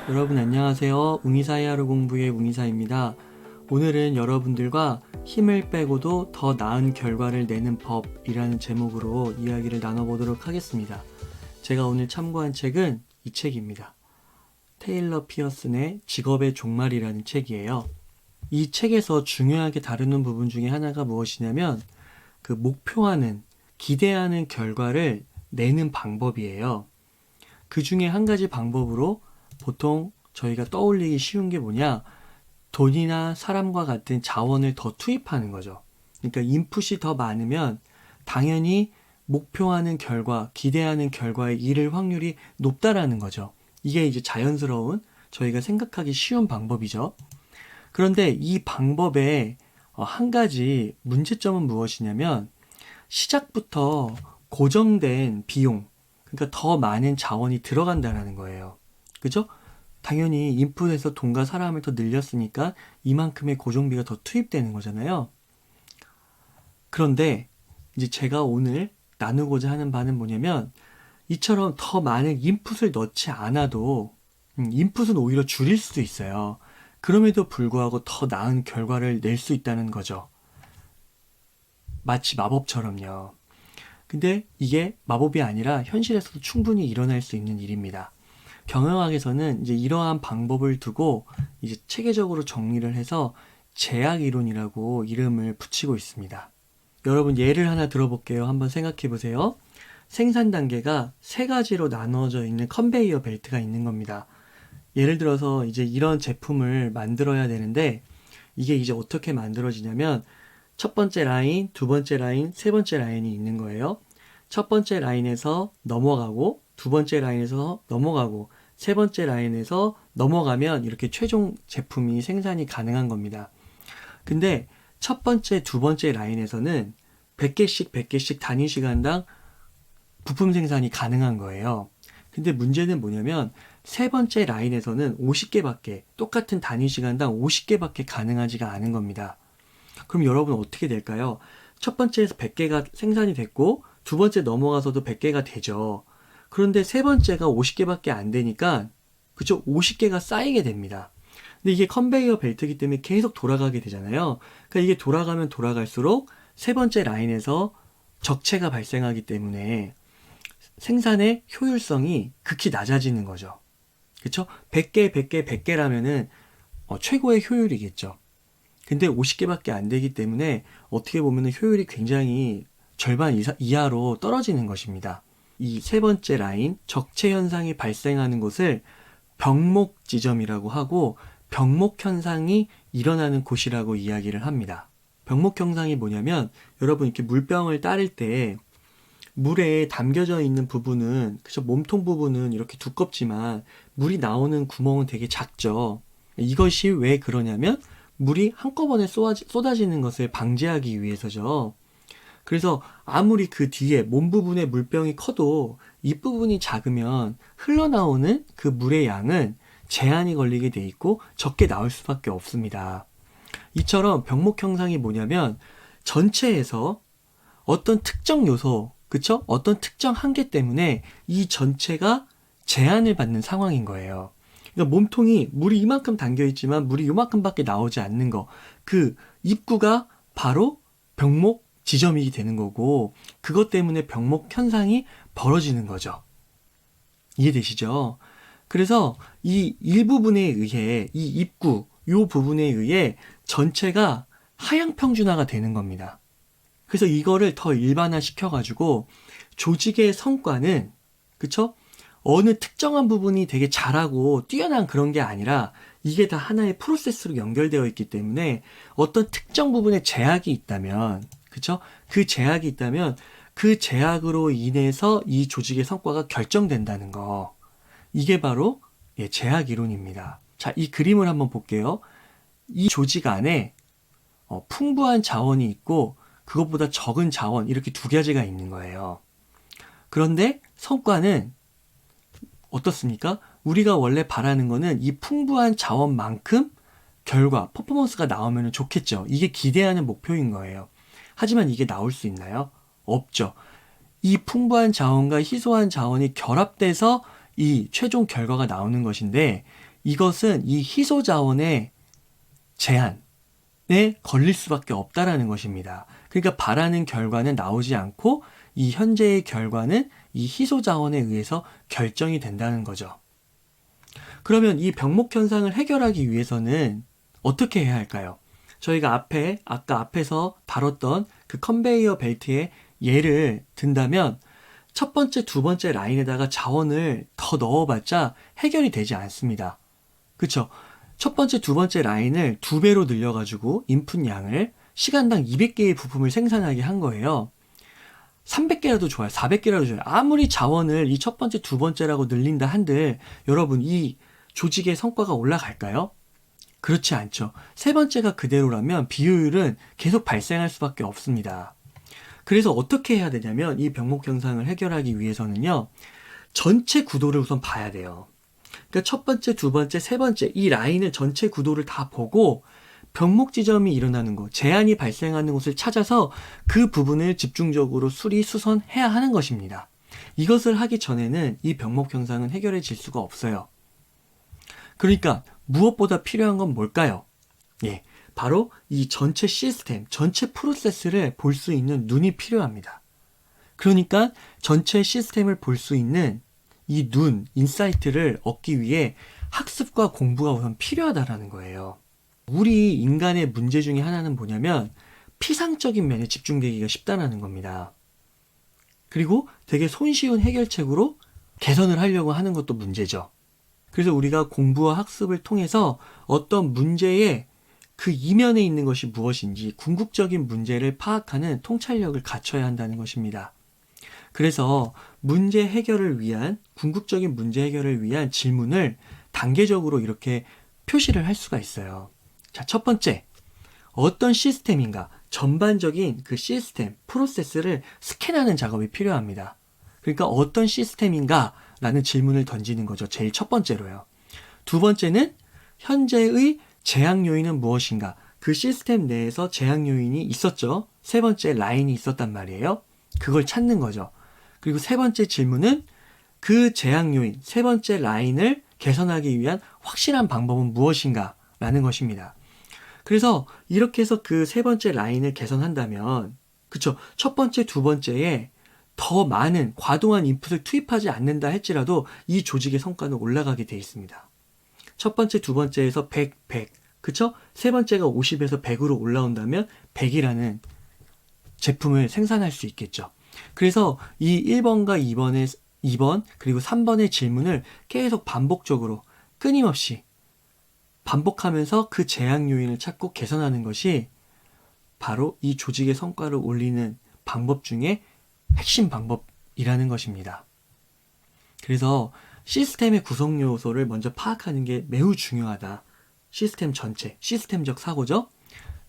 여러분 안녕하세요. 웅이사의 하루 공부의 웅이사입니다. 오늘은 여러분들과 힘을 빼고도 더 나은 결과를 내는 법이라는 제목으로 이야기를 나눠보도록 하겠습니다. 제가 오늘 참고한 책은 이 책입니다. 테일러 피어슨의 직업의 종말이라는 책이에요. 이 책에서 중요하게 다루는 부분 중에 하나가 무엇이냐면 그 목표하는, 기대하는 결과를 내는 방법이에요. 그 중에 한 가지 방법으로 보통 저희가 떠올리기 쉬운 게 뭐냐? 돈이나 사람과 같은 자원을 더 투입하는 거죠. 그러니까 인풋이 더 많으면 당연히 목표하는 결과, 기대하는 결과에 이를 확률이 높다라는 거죠. 이게 이제 자연스러운 저희가 생각하기 쉬운 방법이죠. 그런데 이 방법의 한 가지 문제점은 무엇이냐면 시작부터 고정된 비용, 그러니까 더 많은 자원이 들어간다라는 거예요. 그죠? 당연히 인풋에서 돈과 사람을 더 늘렸으니까 이만큼의 고정비가 더 투입되는 거잖아요. 그런데 이제 제가 오늘 나누고자 하는 바는 뭐냐면 이처럼 더 많은 인풋을 넣지 않아도 인풋은 오히려 줄일 수도 있어요. 그럼에도 불구하고 더 나은 결과를 낼 수 있다는 거죠. 마치 마법처럼요. 근데 이게 마법이 아니라 현실에서도 충분히 일어날 수 있는 일입니다. 경영학에서는 이제 이러한 방법을 두고 이제 체계적으로 정리를 해서 제약 이론이라고 이름을 붙이고 있습니다. 여러분 예를 하나 들어볼게요. 한번 생각해 보세요. 생산 단계가 세 가지로 나눠져 있는 컨베이어 벨트가 있는 겁니다. 예를 들어서 이제 이런 제품을 만들어야 되는데 이게 이제 어떻게 만들어지냐면 첫 번째 라인, 두 번째 라인, 세 번째 라인이 있는 거예요. 첫 번째 라인에서 넘어가고 두 번째 라인에서 넘어가고 세 번째 라인에서 넘어가면 이렇게 최종 제품이 생산이 가능한 겁니다. 근데 첫 번째, 두 번째 라인에서는 100개씩 100개씩 단위 시간당 부품 생산이 가능한 거예요. 근데 문제는 뭐냐면 세 번째 라인에서는 50개밖에, 똑같은 단위 시간당 50개밖에 가능하지가 않은 겁니다. 그럼 여러분 어떻게 될까요? 첫 번째에서 100개가 생산이 됐고 두 번째 넘어가서도 100개가 되죠. 그런데 세 번째가 50개밖에 안 되니까 그쵸? 50개가 쌓이게 됩니다. 근데 이게 컨베이어 벨트이기 때문에 계속 돌아가게 되잖아요. 그러니까 이게 돌아가면 돌아갈수록 세 번째 라인에서 적체가 발생하기 때문에 생산의 효율성이 극히 낮아지는 거죠. 그쵸? 100개, 100개, 100개라면은 최고의 효율이겠죠. 근데 50개밖에 안 되기 때문에 어떻게 보면 효율이 굉장히 절반 이하로 떨어지는 것입니다. 이 세 번째 라인, 적체 현상이 발생하는 곳을 병목 지점이라고 하고 병목 현상이 일어나는 곳이라고 이야기를 합니다. 병목 현상이 뭐냐면 여러분 이렇게 물병을 따를 때 물에 담겨져 있는 부분은 그죠? 몸통 부분은 이렇게 두껍지만 물이 나오는 구멍은 되게 작죠. 이것이 왜 그러냐면 물이 한꺼번에 쏟아지는 것을 방지하기 위해서죠. 그래서 아무리 그 뒤에 몸 부분의 물병이 커도 윗부분이 작으면 흘러나오는 그 물의 양은 제한이 걸리게 돼 있고 적게 나올 수밖에 없습니다. 이처럼 병목 현상이 뭐냐면 전체에서 어떤 특정 요소, 그쵸? 어떤 특정 한계 때문에 이 전체가 제한을 받는 상황인 거예요. 그러니까 몸통이 물이 이만큼 담겨 있지만 물이 이만큼밖에 나오지 않는 거. 그 입구가 바로 병목 지점이 되는 거고 그것 때문에 병목 현상이 벌어지는 거죠. 이해되시죠? 그래서 이 일부분에 의해 이 입구, 요 부분에 의해 전체가 하향 평준화가 되는 겁니다. 그래서 이거를 더 일반화 시켜가지고 조직의 성과는 그쵸? 어느 특정한 부분이 되게 잘하고 뛰어난 그런 게 아니라 이게 다 하나의 프로세스로 연결되어 있기 때문에 어떤 특정 부분에 제약이 있다면 그쵸? 그 제약이 있다면 그 제약으로 인해서 이 조직의 성과가 결정된다는 거. 이게 바로 제약 이론입니다. 자, 이 그림을 한번 볼게요. 이 조직 안에 풍부한 자원이 있고 그것보다 적은 자원 이렇게 두 가지가 있는 거예요. 그런데 성과는 어떻습니까? 우리가 원래 바라는 거는 이 풍부한 자원만큼 결과, 퍼포먼스가 나오면 좋겠죠. 이게 기대하는 목표인 거예요. 하지만 이게 나올 수 있나요? 없죠. 이 풍부한 자원과 희소한 자원이 결합돼서 이 최종 결과가 나오는 것인데 이것은 이 희소 자원의 제한에 걸릴 수밖에 없다라는 것입니다. 그러니까 바라는 결과는 나오지 않고 이 현재의 결과는 이 희소 자원에 의해서 결정이 된다는 거죠. 그러면 이 병목 현상을 해결하기 위해서는 어떻게 해야 할까요? 저희가 아까 앞에서 다뤘던 그 컨베이어 벨트의 예를 든다면 첫 번째, 두 번째 라인에다가 자원을 더 넣어봤자 해결이 되지 않습니다. 그쵸? 첫 번째, 두 번째 라인을 2배로 늘려가지고 인풋 양을 시간당 200개의 부품을 생산하게 한 거예요. 300개라도 좋아요. 400개라도 좋아요. 아무리 자원을 이 첫 번째, 두 번째라고 늘린다 한들 여러분 이 조직의 성과가 올라갈까요? 그렇지 않죠. 세 번째가 그대로라면 비효율은 계속 발생할 수밖에 없습니다. 그래서 어떻게 해야 되냐면 이 병목 현상을 해결하기 위해서는요. 전체 구도를 우선 봐야 돼요. 그러니까 첫 번째, 두 번째, 세 번째 이 라인을 전체 구도를 다 보고 병목 지점이 일어나는 곳, 제한이 발생하는 곳을 찾아서 그 부분을 집중적으로 수리수선해야 하는 것입니다. 이것을 하기 전에는 이 병목 현상은 해결해질 수가 없어요. 그러니까 무엇보다 필요한 건 뭘까요? 예, 바로 이 전체 시스템, 전체 프로세스를 볼 수 있는 눈이 필요합니다. 그러니까 전체 시스템을 볼 수 있는 이 눈, 인사이트를 얻기 위해 학습과 공부가 우선 필요하다라는 거예요. 우리 인간의 문제 중에 하나는 뭐냐면 피상적인 면에 집중되기가 쉽다라는 겁니다. 그리고 되게 손쉬운 해결책으로 개선을 하려고 하는 것도 문제죠. 그래서 우리가 공부와 학습을 통해서 어떤 문제의 그 이면에 있는 것이 무엇인지 궁극적인 문제를 파악하는 통찰력을 갖춰야 한다는 것입니다. 그래서 문제 해결을 위한, 궁극적인 문제 해결을 위한 질문을 단계적으로 이렇게 표시를 할 수가 있어요. 자, 첫 번째, 어떤 시스템인가? 전반적인 그 시스템, 프로세스를 스캔하는 작업이 필요합니다. 그러니까 어떤 시스템인가? 라는 질문을 던지는 거죠. 제일 첫 번째로요. 두 번째는 현재의 제약 요인은 무엇인가? 그 시스템 내에서 제약 요인이 있었죠. 세 번째 라인이 있었단 말이에요. 그걸 찾는 거죠. 그리고 세 번째 질문은 그 제약 요인, 세 번째 라인을 개선하기 위한 확실한 방법은 무엇인가? 라는 것입니다. 그래서 이렇게 해서 그 세 번째 라인을 개선한다면, 그쵸? 첫 번째, 두 번째에 더 많은 과도한 인풋을 투입하지 않는다 할지라도 이 조직의 성과는 올라가게 돼 있습니다. 첫 번째, 두 번째에서 100, 100. 그쵸? 세 번째가 50에서 100으로 올라온다면 100이라는 제품을 생산할 수 있겠죠. 그래서 이 1번과 2번 그리고 3번의 질문을 계속 반복적으로 끊임없이 반복하면서 그 제약 요인을 찾고 개선하는 것이 바로 이 조직의 성과를 올리는 방법 중에 핵심 방법이라는 것입니다. 그래서 시스템의 구성 요소를 먼저 파악하는 게 매우 중요하다. 시스템 전체, 시스템적 사고죠.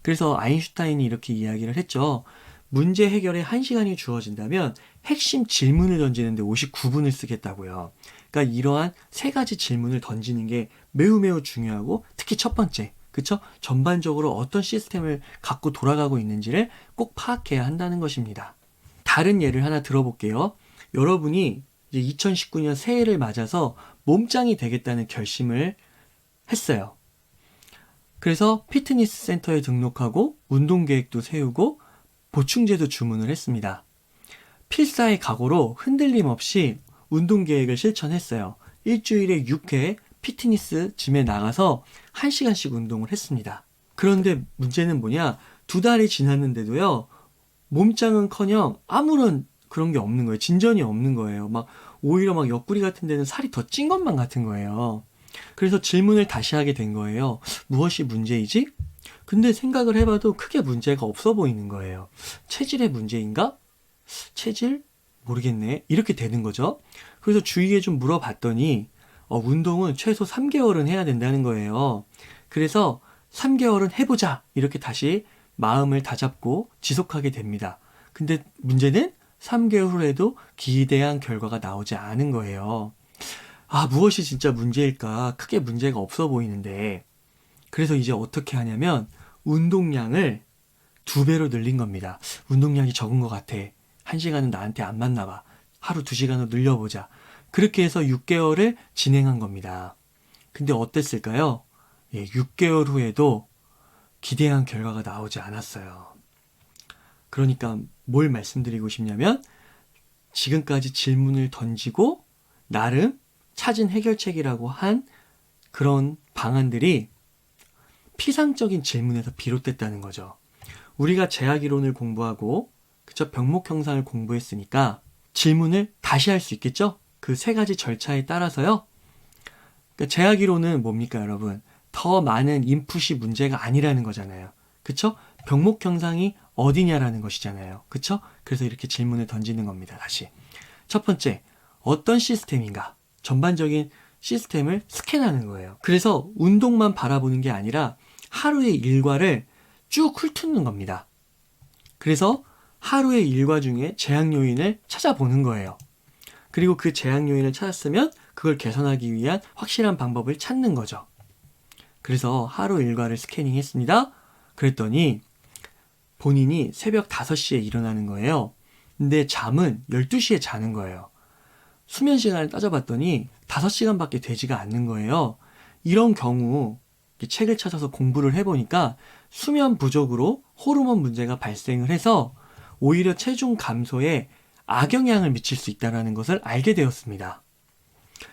그래서 아인슈타인이 이렇게 이야기를 했죠. 문제 해결에 1시간이 주어진다면 핵심 질문을 던지는데 59분을 쓰겠다고요. 그러니까 이러한 세 가지 질문을 던지는 게 매우 중요하고 특히 첫 번째, 그쵸? 전반적으로 어떤 시스템을 갖고 돌아가고 있는지를 꼭 파악해야 한다는 것입니다. 다른 예를 하나 들어볼게요. 여러분이 이제 2019년 새해를 맞아서 몸짱이 되겠다는 결심을 했어요. 그래서 피트니스 센터에 등록하고 운동 계획도 세우고 보충제도 주문을 했습니다. 필사의 각오로 흔들림 없이 운동 계획을 실천했어요. 일주일에 6회 피트니스 짐에 나가서 1시간씩 운동을 했습니다. 그런데 문제는 뭐냐? 2달이 지났는데도요. 몸짱은커녕 아무런 그런 게 없는 거예요. 진전이 없는 거예요. 오히려 옆구리 같은 데는 살이 더 찐 것만 같은 거예요. 그래서 질문을 다시 하게 된 거예요. 무엇이 문제이지? 근데 생각을 해봐도 크게 문제가 없어 보이는 거예요. 체질의 문제인가? 체질? 모르겠네. 이렇게 되는 거죠. 그래서 주위에 좀 물어봤더니 운동은 최소 3개월은 해야 된다는 거예요. 그래서 3개월은 해보자. 이렇게 다시 마음을 다잡고 지속하게 됩니다. 근데 문제는 3개월 후에도 기대한 결과가 나오지 않은 거예요. 무엇이 진짜 문제일까? 크게 문제가 없어 보이는데. 그래서 이제 어떻게 하냐면 운동량을 2배로 늘린 겁니다. 운동량이 적은 것 같아. 1시간은 나한테 안 맞나 봐. 하루 2시간으로 늘려보자. 그렇게 해서 6개월을 진행한 겁니다. 근데 어땠을까요? 6개월 후에도 기대한 결과가 나오지 않았어요. 그러니까 뭘 말씀드리고 싶냐면 지금까지 질문을 던지고 나름 찾은 해결책이라고 한 그런 방안들이 피상적인 질문에서 비롯됐다는 거죠. 우리가 제약이론을 공부하고 그쵸? 병목 형상을 공부했으니까 질문을 다시 할 수 있겠죠? 그 세 가지 절차에 따라서요. 그러니까 제약이론은 뭡니까, 여러분? 더 많은 인풋이 문제가 아니라는 거잖아요. 그쵸? 병목 형상이 어디냐라는 것이잖아요. 그쵸? 그래서 이렇게 질문을 던지는 겁니다. 다시. 첫 번째, 어떤 시스템인가? 전반적인 시스템을 스캔하는 거예요. 그래서 운동만 바라보는 게 아니라 하루의 일과를 쭉 훑는 겁니다. 그래서 하루의 일과 중에 제약 요인을 찾아보는 거예요. 그리고 그 제약 요인을 찾았으면 그걸 개선하기 위한 확실한 방법을 찾는 거죠. 그래서 하루 일과를 스캐닝했습니다. 그랬더니 본인이 새벽 5시에 일어나는 거예요. 근데 잠은 12시에 자는 거예요. 수면 시간을 따져봤더니 5시간밖에 되지가 않는 거예요. 이런 경우 책을 찾아서 공부를 해보니까 수면 부족으로 호르몬 문제가 발생을 해서 오히려 체중 감소에 악영향을 미칠 수 있다는 것을 알게 되었습니다.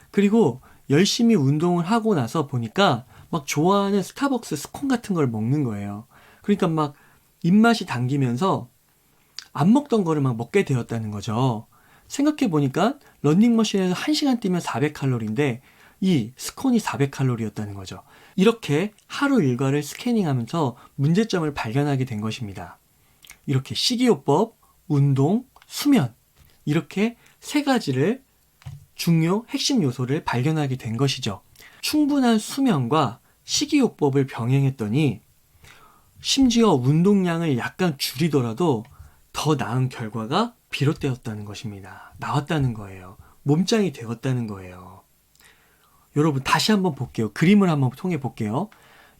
그리고 열심히 운동을 하고 나서 보니까 막 좋아하는 스타벅스 스콘 같은 걸 먹는 거예요. 그러니까 막 입맛이 당기면서 안 먹던 거를 막 먹게 되었다는 거죠. 생각해 보니까 러닝머신에서 1시간 뛰면 400칼로리인데 이 스콘이 400칼로리였다는 거죠. 이렇게 하루 일과를 스캐닝하면서 문제점을 발견하게 된 것입니다. 이렇게 식이요법, 운동, 수면 이렇게 세 가지를 중요 핵심 요소를 발견하게 된 것이죠. 충분한 수면과 식이요법을 병행했더니 심지어 운동량을 약간 줄이더라도 더 나은 결과가 비롯되었다는 것입니다. 나왔다는 거예요. 몸짱이 되었다는 거예요. 여러분 다시 한번 볼게요. 그림을 한번 통해 볼게요.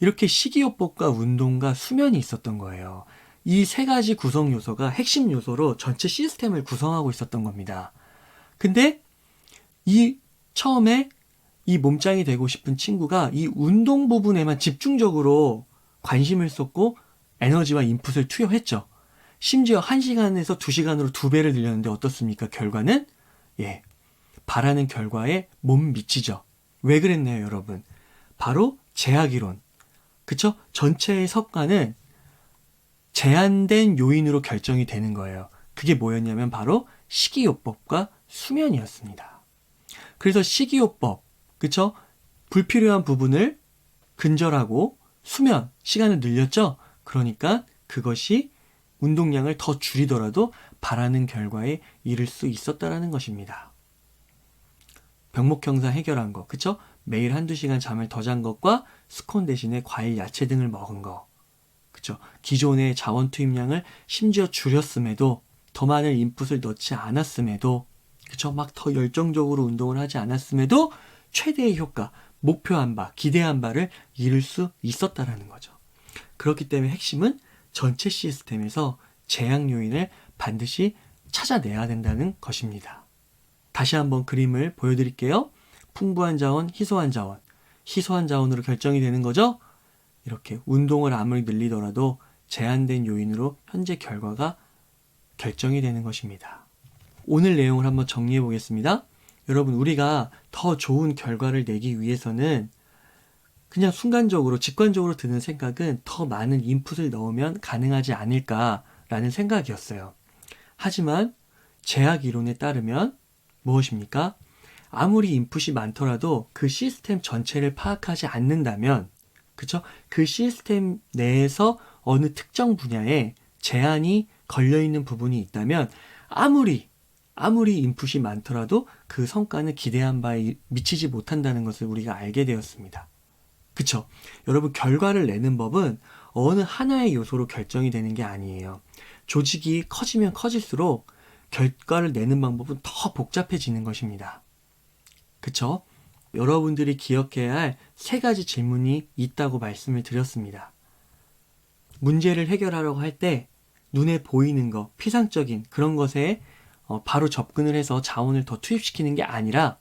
이렇게 식이요법과 운동과 수면이 있었던 거예요. 이 세 가지 구성 요소가 핵심 요소로 전체 시스템을 구성하고 있었던 겁니다. 근데 처음에 이 몸짱이 되고 싶은 친구가 이 운동 부분에만 집중적으로 관심을 쏟고 에너지와 인풋을 투여했죠. 심지어 1시간에서 2시간으로 2배를 늘렸는데 어떻습니까? 결과는 바라는 결과에 못 미치죠. 왜 그랬나요, 여러분? 바로 제약이론. 그쵸? 전체의 성과는 제한된 요인으로 결정이 되는 거예요. 그게 뭐였냐면 바로 식이요법과 수면이었습니다. 그래서 식이요법, 그쵸? 불필요한 부분을 근절하고 수면, 시간을 늘렸죠? 그러니까 그것이 운동량을 더 줄이더라도 바라는 결과에 이를 수 있었다라는 것입니다. 병목형상 해결한 거, 그쵸? 매일 1-2시간 잠을 더 잔 것과 스콘 대신에 과일, 야채 등을 먹은 거, 그쵸? 기존의 자원 투입량을 심지어 줄였음에도 더 많은 인풋을 넣지 않았음에도 그쵸? 막 더 열정적으로 운동을 하지 않았음에도 최대의 효과, 목표한 바, 기대한 바를 이룰 수 있었다라는 거죠. 그렇기 때문에 핵심은 전체 시스템에서 제약 요인을 반드시 찾아내야 된다는 것입니다. 다시 한번 그림을 보여드릴게요. 풍부한 자원, 희소한 자원. 희소한 자원으로 결정이 되는 거죠. 이렇게 운동을 아무리 늘리더라도 제한된 요인으로 현재 결과가 결정이 되는 것입니다. 오늘 내용을 한번 정리해 보겠습니다. 여러분, 우리가 더 좋은 결과를 내기 위해서는 그냥 순간적으로, 직관적으로 드는 생각은 더 많은 인풋을 넣으면 가능하지 않을까라는 생각이었어요. 하지만 제약 이론에 따르면 무엇입니까? 아무리 인풋이 많더라도 그 시스템 전체를 파악하지 않는다면, 그쵸? 그 시스템 내에서 어느 특정 분야에 제한이 걸려있는 부분이 있다면 아무리 인풋이 많더라도 그 성과는 기대한 바에 미치지 못한다는 것을 우리가 알게 되었습니다. 그쵸? 여러분, 결과를 내는 법은 어느 하나의 요소로 결정이 되는 게 아니에요. 조직이 커지면 커질수록 결과를 내는 방법은 더 복잡해지는 것입니다. 그쵸? 여러분들이 기억해야 할 3가지 질문이 있다고 말씀을 드렸습니다. 문제를 해결하려고 할 때 눈에 보이는 것, 피상적인 그런 것에 바로 접근을 해서 자원을 더 투입시키는 게 아니라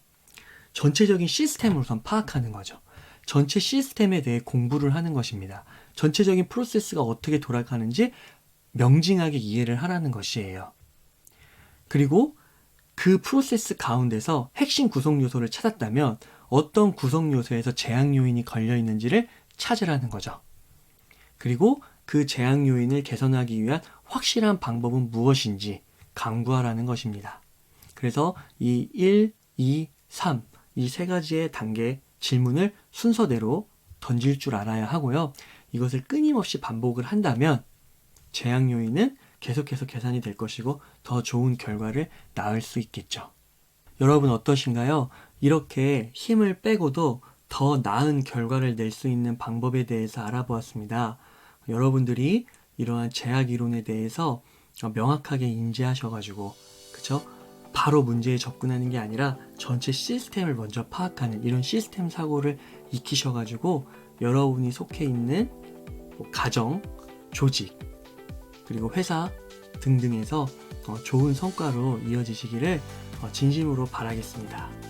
전체적인 시스템을 우선 파악하는 거죠. 전체 시스템에 대해 공부를 하는 것입니다. 전체적인 프로세스가 어떻게 돌아가는지 명징하게 이해를 하라는 것이에요. 그리고 그 프로세스 가운데서 핵심 구성 요소를 찾았다면 어떤 구성 요소에서 제약 요인이 걸려 있는지를 찾으라는 거죠. 그리고 그 제약 요인을 개선하기 위한 확실한 방법은 무엇인지 강구하라는 것입니다. 그래서 이 1, 2, 3, 이 세 가지의 단계 질문을 순서대로 던질 줄 알아야 하고요. 이것을 끊임없이 반복을 한다면 제약 요인은 계속해서 계산이 될 것이고 더 좋은 결과를 낳을 수 있겠죠. 여러분 어떠신가요? 이렇게 힘을 빼고도 더 나은 결과를 낼 수 있는 방법에 대해서 알아보았습니다. 여러분들이 이러한 제약 이론에 대해서 명확하게 인지하셔가지고, 그쵸? 바로 문제에 접근하는 게 아니라 전체 시스템을 먼저 파악하는 이런 시스템 사고를 익히셔가지고 여러분이 속해 있는 가정, 조직, 그리고 회사 등등에서 좋은 성과로 이어지시기를 진심으로 바라겠습니다.